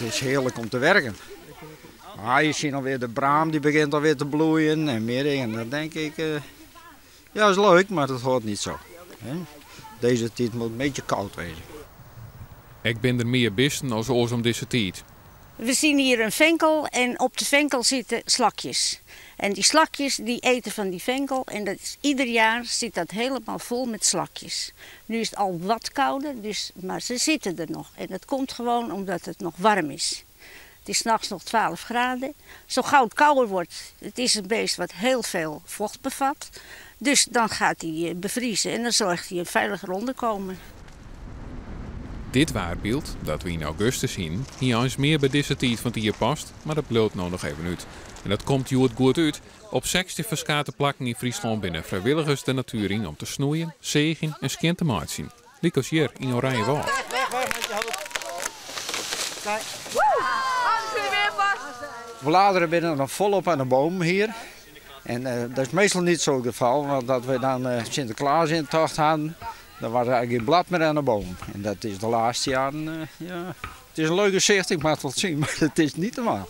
het is heerlijk om te werken. Maar je ziet alweer de braam die begint alweer te bloeien en meer dingen. Dan denk ik, ja, is leuk, maar dat hoort niet zo. Hè? Deze tijd moet een beetje koud wezen. Ik ben er meer bisten als oors om deze tijd. We zien hier een venkel en op de venkel zitten slakjes. En die slakjes die eten van die venkel en dat is, ieder jaar zit dat helemaal vol met slakjes. Nu is het al wat kouder, maar ze zitten er nog. En dat komt gewoon omdat het nog warm is. Het is 's nachts nog 12 graden. Zo gauw het kouder wordt, het is een beest wat heel veel vocht bevat. Dus dan gaat hij bevriezen en dan zorgt hij een veiliger onderkomen. Dit waarbeeld, dat we in augustus zien, hier eens meer bij deze tijd van het jaar past, maar dat bloot nou nog even uit. En dat komt goed uit. Op 16 verschillende plekken in Friesland binnen vrijwilligers de natuur in om te snoeien, zegen en skien te maaien. Liek hier in Oranje Wal. Bladeren binnen nog volop aan de boom hier. En dat is meestal niet zo het geval, want dat we dan Sinterklaas in tocht hadden, dan was er eigenlijk geen blad meer aan de boom. En dat is de laatste jaren, ja, het is een leuke gezicht, ik mag het wel zien, maar het is niet normaal.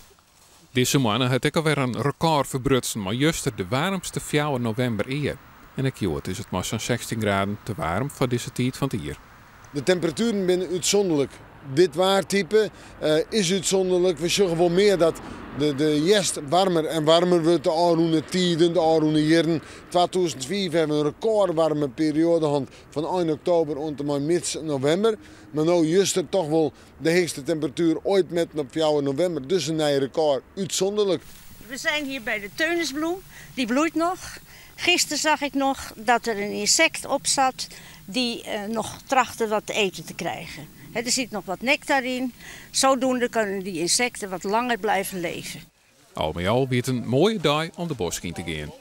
Deze mannen had ik alweer een record verbrutsen, maar juist de warmste 4 november eer. En ik joh, het is het maar zo'n 16 graden te warm voor deze tijd van het jaar. De temperaturen zijn uitzonderlijk. Dit waartype is uitzonderlijk. We zeggen wel meer dat de jest warmer en warmer wordt de aanroende tijden, de aanroende jaren. 2005 hebben we een recordwarme periode gehad van 1 oktober tot en met november. Maar nu juist er toch wel de hoogste temperatuur ooit met op 4 november. Dus een nieuw record, uitzonderlijk. We zijn hier bij de teunisbloem, die bloeit nog. Gisteren zag ik nog dat er een insect op zat die nog trachtte wat te eten te krijgen. Er zit nog wat nectar in. Zodoende kunnen die insecten wat langer blijven leven. Al met al weer een mooie dag om de bos in te gaan.